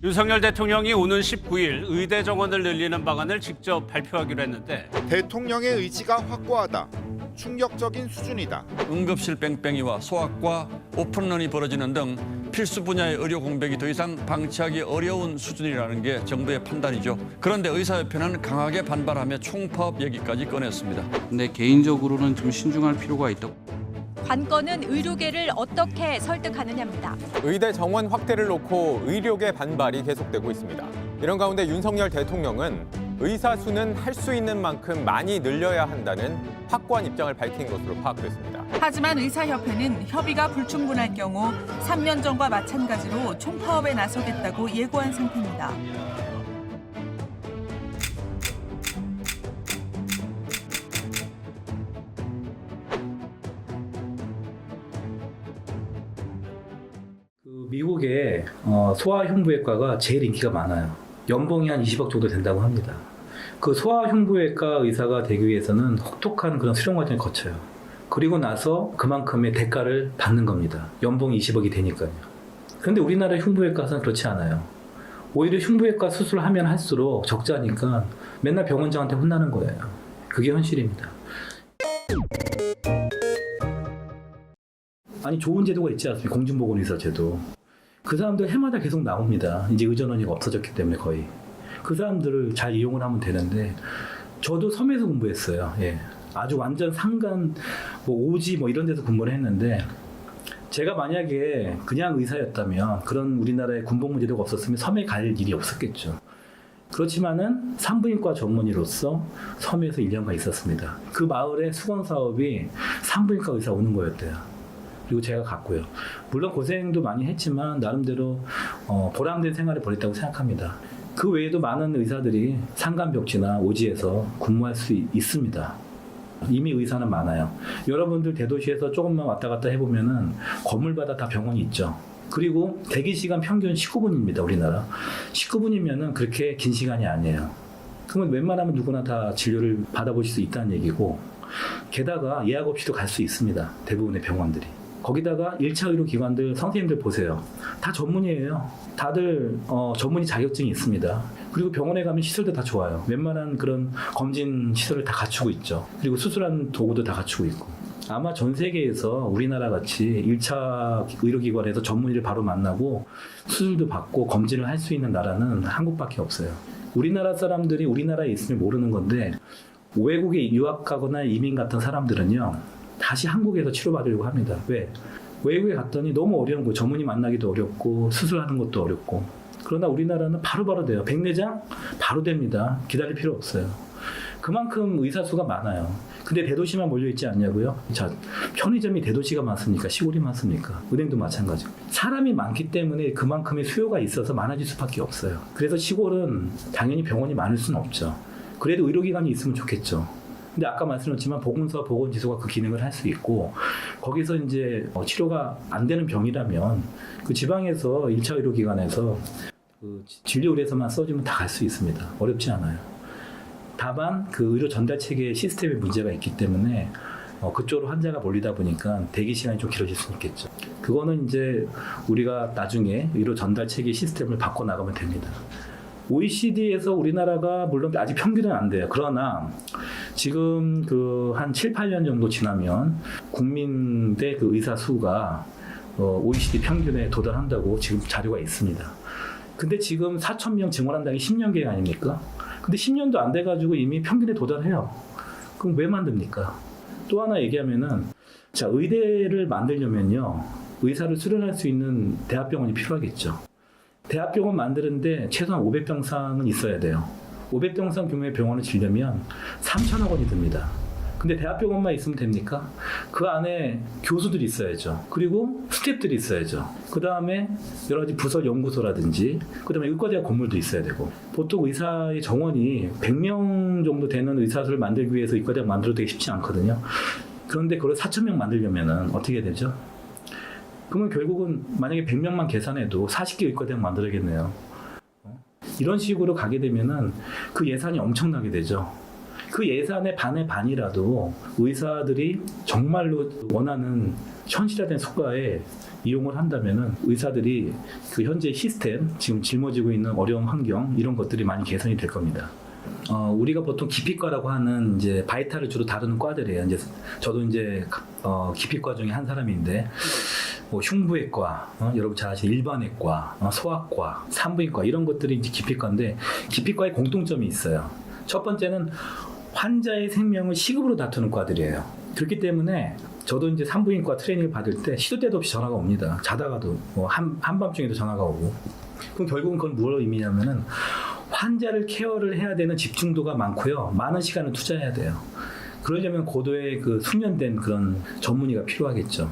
윤석열 대통령이 오는 19일 의대 정원을 늘리는 방안을 직접 발표하기로 했는데 대통령의 의지가 확고하다. 충격적인 수준이다. 응급실 뺑뺑이와 소아과 오픈런이 벌어지는 등 필수 분야의 의료 공백이 더 이상 방치하기 어려운 수준이라는 게 정부의 판단이죠. 그런데 의사협회는 강하게 반발하며 총파업 얘기까지 꺼냈습니다. 근데 개인적으로는 좀 신중할 필요가 있다. 관건은 의료계를 어떻게 설득하느냐입니다. 의대 정원 확대를 놓고 의료계 반발이 계속되고 있습니다. 이런 가운데 윤석열 대통령은 의사 수는 할 수 있는 만큼 많이 늘려야 한다는 확고한 입장을 밝힌 것으로 파악됐습니다. 하지만 의사협회는 협의가 불충분할 경우 3년 전과 마찬가지로 총파업에 나서겠다고 예고한 상태입니다. 미국의 소아흉부외과가 제일 인기가 많아요. 연봉이 한 20억 정도 된다고 합니다. 그 소아흉부외과 의사가 되기 위해서는 혹독한 그런 수련 과정을 거쳐요. 그리고 나서 그만큼의 대가를 받는 겁니다. 연봉이 20억이 되니까요. 그런데 우리나라 흉부외과는 그렇지 않아요. 오히려 흉부외과 수술을 하면 할수록 적자니까 맨날 병원장한테 혼나는 거예요. 그게 현실입니다. 아니 좋은 제도가 있지 않습니까? 공중보건의사 제도. 그 사람들 해마다 계속 나옵니다. 이제 의전원이 없어졌기 때문에 거의. 그 사람들을 잘 이용을 하면 되는데 저도 섬에서 공부했어요. 예. 아주 완전 산간 오지 이런 데서 공부를 했는데 제가 만약에 그냥 의사였다면 그런 우리나라의 군복무 제도가 없었으면 섬에 갈 일이 없었겠죠. 그렇지만은 산부인과 전문의로서 섬에서 1년간 있었습니다. 그 마을에 수건 사업이 산부인과 의사 오는 거였대요. 그리고 제가 갔고요. 물론 고생도 많이 했지만 나름대로 보람된 생활을 보냈다고 생각합니다. 그 외에도 많은 의사들이 산간벽지나 오지에서 근무할 수 있습니다. 이미 의사는 많아요. 여러분들 대도시에서 조금만 왔다 갔다 해보면은 건물마다 다 병원이 있죠. 그리고 대기시간 평균 19분입니다. 우리나라. 19분이면은 그렇게 긴 시간이 아니에요. 그러면 웬만하면 누구나 다 진료를 받아보실 수 있다는 얘기고 게다가 예약 없이도 갈 수 있습니다. 대부분의 병원들이. 거기다가 1차 의료기관들 선생님들 보세요. 다 전문이에요. 다들 전문의 자격증이 있습니다. 그리고 병원에 가면 시설도 다 좋아요. 웬만한 그런 검진 시설을 다 갖추고 있죠. 그리고 수술하는 도구도 다 갖추고 있고. 아마 전 세계에서 우리나라 같이 1차 의료기관에서 전문의를 바로 만나고 수술도 받고 검진을 할 수 있는 나라는 한국밖에 없어요. 우리나라 사람들이 우리나라에 있으면 모르는 건데 외국에 유학 가거나 이민 같은 사람들은요. 다시 한국에서 치료받으려고 합니다. 왜? 외국에 갔더니 너무 어려운 거 전문의 만나기도 어렵고 수술하는 것도 어렵고 그러나 우리나라는 바로바로 돼요. 백내장 바로 됩니다. 기다릴 필요 없어요. 그만큼 의사 수가 많아요. 근데 대도시만 몰려있지 않냐고요? 자, 편의점이 대도시가 많습니까? 시골이 많습니까? 은행도 마찬가지고. 사람이 많기 때문에 그만큼의 수요가 있어서 많아질 수밖에 없어요. 그래서 시골은 당연히 병원이 많을 수는 없죠. 그래도 의료기관이 있으면 좋겠죠. 근데 아까 말씀드렸지만 보건소, 보건지소가 그 기능을 할 수 있고 거기서 이제 치료가 안 되는 병이라면 그 지방에서 1차 의료기관에서 그 진료 의뢰서만 써주면 다 갈 수 있습니다. 어렵지 않아요. 다만 그 의료 전달 체계 시스템에 문제가 있기 때문에 그쪽으로 환자가 몰리다 보니까 대기 시간이 좀 길어질 수 있겠죠. 그거는 이제 우리가 나중에 의료 전달 체계 시스템을 바꿔 나가면 됩니다. OECD에서 우리나라가 물론 아직 평균은 안 돼요. 그러나 지금 그 한 7, 8년 정도 지나면 국민대 그 의사 수가 OECD 평균에 도달한다고 지금 자료가 있습니다. 근데 지금 4,000명 증원한다는 게 10년 계획 아닙니까? 근데 10년도 안 돼가지고 이미 평균에 도달해요. 그럼 왜 만듭니까? 또 하나 얘기하면은 자, 의대를 만들려면요. 의사를 수련할 수 있는 대학병원이 필요하겠죠. 대학병원 만드는데 최소한 500병상은 있어야 돼요. 500병상 규모의 병원을 지려면 3천억 원이 듭니다. 근데 대학병원만 있으면 됩니까? 그 안에 교수들이 있어야죠. 그리고 스태프들이 있어야죠. 그 다음에 여러 가지 부설 연구소라든지 그 다음에 의과대학 건물도 있어야 되고 보통 의사의 정원이 100명 정도 되는 의사들을 만들기 위해서 의과대학 만들어도 되게 쉽지 않거든요. 그런데 그걸 4,000명 만들려면 어떻게 되죠? 그러면 결국은 만약에 100명만 계산해도 40개 의과대학 만들어야겠네요. 이런 식으로 가게 되면은 그 예산이 엄청나게 되죠. 그 예산의 반의 반이라도 의사들이 정말로 원하는 현실화된 수가에 이용을 한다면은 의사들이 그 현재 시스템, 지금 짊어지고 있는 어려운 환경 이런 것들이 많이 개선이 될 겁니다. 우리가 보통 기피과라고 하는 이제 바이탈을 주로 다루는 과들이에요. 이제 저도 이제 기피과 중에 한 사람인데 뭐 흉부외과, 여러분 잘 아시는 일반외과, 소아과, 산부인과 이런 것들이 이제 기피과인데 기피과의 공통점이 있어요. 첫 번째는 환자의 생명을 시급으로 다투는 과들이에요. 그렇기 때문에 저도 이제 산부인과 트레이닝을 받을 때 시도 때도 없이 전화가 옵니다. 자다가도 뭐 한밤중에도 전화가 오고. 그럼 결국은 그건 뭘 의미냐면은 환자를 케어를 해야 되는 집중도가 많고요. 많은 시간을 투자해야 돼요. 그러려면 고도의 그 숙련된 그런 전문의가 필요하겠죠.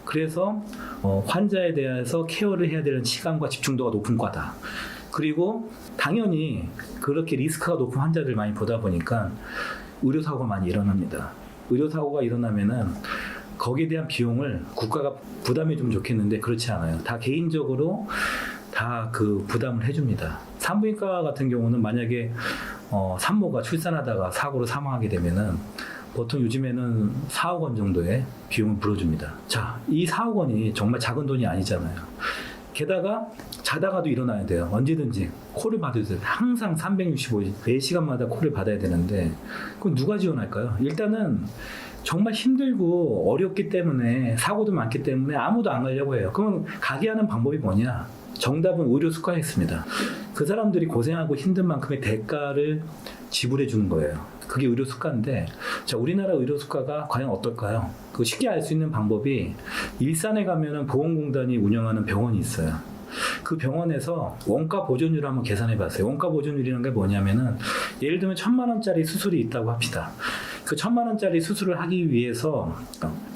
그래서 환자에 대해서 케어를 해야 되는 시간과 집중도가 높은 과다. 그리고 당연히 그렇게 리스크가 높은 환자들 많이 보다 보니까 의료사고가 많이 일어납니다. 의료사고가 일어나면은 거기에 대한 비용을 국가가 부담해 주면 좋겠는데 그렇지 않아요. 다 개인적으로 다 그 부담을 해줍니다. 산부인과 같은 경우는 만약에 산모가 출산하다가 사고로 사망하게 되면은 보통 요즘에는 4억 원 정도의 비용을 물어줍니다. 자, 이 4억 원이 정말 작은 돈이 아니잖아요. 게다가 자다가도 일어나야 돼요. 언제든지 콜을 받아야 돼요. 항상 365일 4시간마다 콜을 받아야 되는데 그럼 누가 지원할까요? 일단은 정말 힘들고 어렵기 때문에 사고도 많기 때문에 아무도 안 가려고 해요. 그러면 가게 하는 방법이 뭐냐? 정답은 의료 수가에 있습니다. 그 사람들이 고생하고 힘든 만큼의 대가를 지불해 주는 거예요. 그게 의료 수가인데, 자, 우리나라 의료 수가가 과연 어떨까요? 그 쉽게 알 수 있는 방법이 일산에 가면은 보험공단이 운영하는 병원이 있어요. 그 병원에서 원가 보존율을 한번 계산해 봤어요. 원가 보존율이라는 게 뭐냐면은 예를 들면 1,000만 원짜리 수술이 있다고 합시다. 그 1,000만 원짜리 수술을 하기 위해서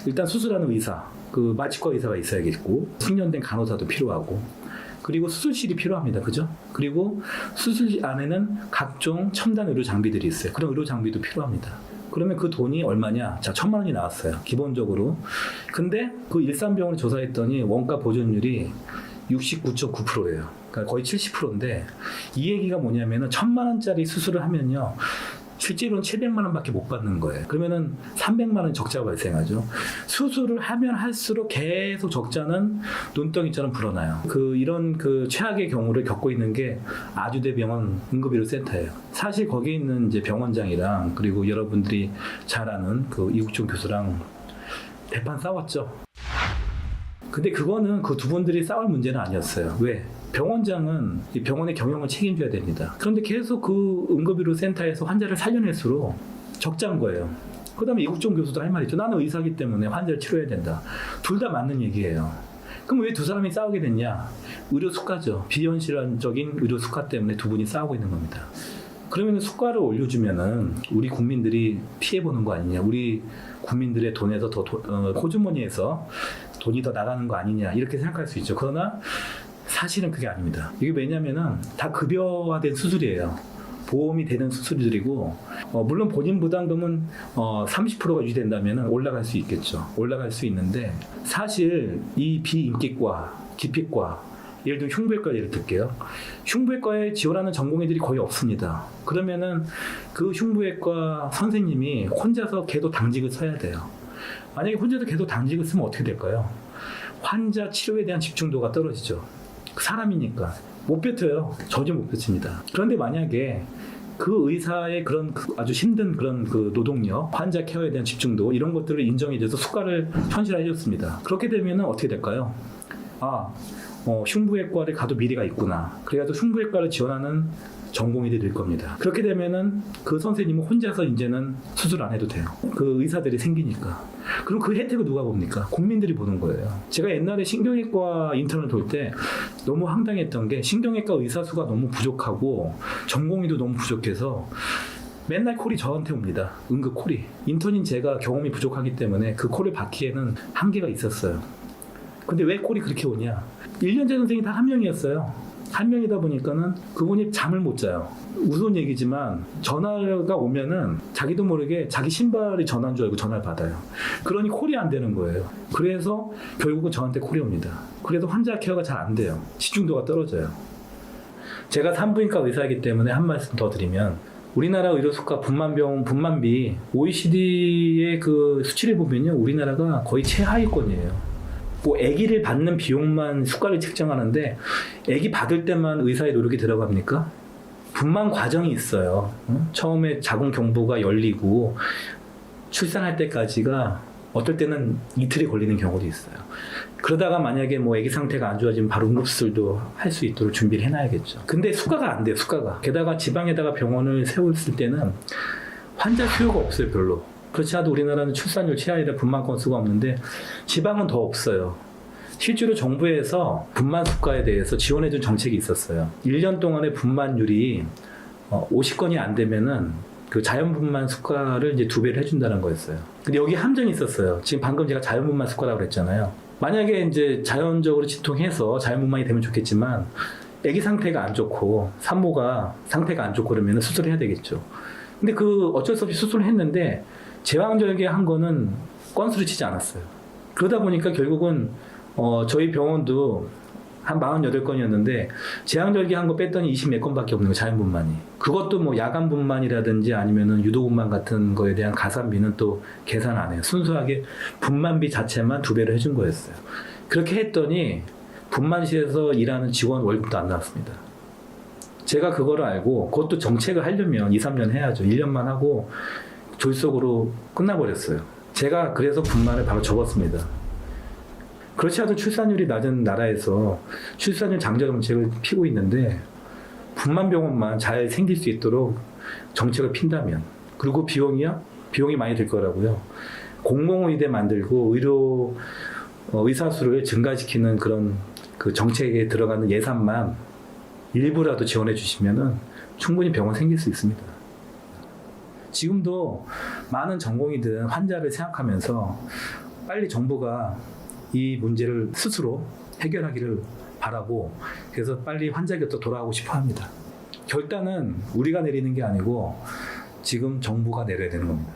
일단 수술하는 의사, 그 마취과 의사가 있어야겠고 숙련된 간호사도 필요하고 그리고 수술실이 필요합니다. 그죠? 그리고 수술실 안에는 각종 첨단 의료 장비들이 있어요. 그런 의료 장비도 필요합니다. 그러면 그 돈이 얼마냐? 자, 1,000만 원이 나왔어요. 기본적으로. 근데 그 일산병원을 조사했더니 원가 보존율이 69.9%예요. 그러니까 거의 70%인데 이 얘기가 뭐냐면은 1,000만 원짜리 수술을 하면요. 실제로는 700만 원밖에 못 받는 거예요. 그러면은 300만 원 적자가 발생하죠. 수술을 하면 할수록 계속 적자는 눈덩이처럼 불어나요. 이런 최악의 경우를 겪고 있는 게 아주대병원 응급의료센터예요. 사실 거기에 있는 이제 병원장이랑 그리고 여러분들이 잘 아는 그 이국종 교수랑 대판 싸웠죠. 근데 그거는 그 두 분들이 싸울 문제는 아니었어요. 왜? 병원장은 이 병원의 경영을 책임져야 됩니다. 그런데 계속 그 응급의료센터에서 환자를 살려낼수록 적자인 거예요. 그 다음에 이국종 교수도 할 말이 있죠. 나는 의사이기 때문에 환자를 치료해야 된다. 둘 다 맞는 얘기예요. 그럼 왜 두 사람이 싸우게 됐냐? 의료 수가죠. 비현실적인 의료 수가 때문에 두 분이 싸우고 있는 겁니다. 그러면 수가를 올려주면은 우리 국민들이 피해보는 거 아니냐? 우리 국민들의 돈에서 더 호주머니에서 돈이 더 나가는 거 아니냐? 이렇게 생각할 수 있죠. 그러나 사실은 그게 아닙니다. 이게 왜냐면은 다 급여화된 수술이에요. 보험이 되는 수술들이고 물론 본인 부담금은 30%가 유지된다면 올라갈 수 있겠죠. 올라갈 수 있는데 사실 이 비인기과, 기피과 예를 들면 흉부외과 예를 들게요. 흉부외과에 지원하는 전공의들이 거의 없습니다. 그러면은 그 흉부외과 선생님이 혼자서 계속 당직을 서야 돼요. 만약에 혼자서 계속 당직을 쓰면 어떻게 될까요? 환자 치료에 대한 집중도가 떨어지죠. 사람이니까 못 뱉어요. 전혀 못 뱉습니다. 그런데 만약에 그 의사의 그런 아주 힘든 그런 그 노동력, 환자 케어에 대한 집중도 이런 것들을 인정해줘서 수가를 현실화해줬습니다. 그렇게 되면 어떻게 될까요? 흉부외과를 가도 미래가 있구나. 그래가지고 흉부외과를 지원하는 전공의들이 될 겁니다. 그렇게 되면은 그 선생님은 혼자서 이제는 수술 안 해도 돼요. 그 의사들이 생기니까. 그럼 그 혜택을 누가 봅니까? 국민들이 보는 거예요. 제가 옛날에 신경외과 인턴을 돌 때 너무 황당했던 게 신경외과 의사 수가 너무 부족하고 전공의도 너무 부족해서 맨날 콜이 저한테 옵니다. 응급 콜이. 인턴인 제가 경험이 부족하기 때문에 그 콜을 받기에는 한계가 있었어요. 근데 왜 콜이 그렇게 오냐? 1년제 선생이 다 한 명이었어요. 한 명이다 보니까는 그분이 잠을 못 자요. 우스운 얘기지만 전화가 오면은 자기도 모르게 자기 신발이 전화인 줄 알고 전화를 받아요. 그러니 콜이 안 되는 거예요. 그래서 결국은 저한테 콜이 옵니다. 그래서 환자 케어가 잘 안 돼요. 집중도가 떨어져요. 제가 산부인과 의사이기 때문에 한 말씀 더 드리면 우리나라 의료 수가 분만비 OECD의 그 수치를 보면요, 우리나라가 거의 최하위권이에요. 뭐 아기를 받는 비용만 수가를 책정하는데 아기 받을 때만 의사의 노력이 들어갑니까? 분만 과정이 있어요. 처음에 자궁 경부가 열리고 출산할 때까지가 어떨 때는 이틀이 걸리는 경우도 있어요. 그러다가 만약에 뭐 아기 상태가 안 좋아지면 바로 응급수술도 할 수 있도록 준비를 해놔야겠죠. 근데 수가가 안 돼요, 수가가. 게다가 지방에다가 병원을 세웠을 때는 환자 수요가 없어요, 별로. 그렇지 않아도 우리나라는 출산율 최하위라 분만 건수가 없는데 지방은 더 없어요. 실제로 정부에서 분만 수가에 대해서 지원해준 정책이 있었어요. 1년 동안의 분만율이 50건이 안 되면은 그 자연분만 수가를 이제 2배를 해준다는 거였어요. 근데 여기 함정이 있었어요. 지금 방금 제가 자연분만 수가라고 그랬잖아요. 만약에 이제 자연적으로 진통해서 자연분만이 되면 좋겠지만 아기 상태가 안 좋고 산모가 상태가 안 좋고 그러면 수술을 해야 되겠죠. 근데 그 어쩔 수 없이 수술을 했는데 제왕절개 한 거는 건수를 치지 않았어요. 그러다 보니까 결국은 저희 병원도 한 48건이었는데 제왕절개 한 거 뺐더니 20몇 건밖에 없는 거예요, 자연분만이. 그것도 뭐 야간분만이라든지 아니면은 유도분만 같은 거에 대한 가산비는 또 계산 안 해요. 순수하게 분만비 자체만 2배를 해준 거였어요. 그렇게 했더니 분만실에서 일하는 직원 월급도 안 나왔습니다. 제가 그거를 알고 그것도 정책을 하려면 2, 3년 해야죠. 1년만 하고 졸속으로 끝나버렸어요. 제가 그래서 분만을 바로 접었습니다. 그렇지 않아도 출산율이 낮은 나라에서 출산율 장려 정책을 피고 있는데 분만병원만 잘 생길 수 있도록 정책을 핀다면, 그리고 비용이 많이 들 거라고요. 공공의대 만들고 의사 수를 증가시키는 그런 그 정책에 들어가는 예산만 일부라도 지원해 주시면은 충분히 병원 생길 수 있습니다. 지금도 많은 전공의들은 환자를 생각하면서 빨리 정부가 이 문제를 스스로 해결하기를 바라고, 그래서 빨리 환자 곁으로 돌아가고 싶어 합니다. 결단은 우리가 내리는 게 아니고 지금 정부가 내려야 되는 겁니다.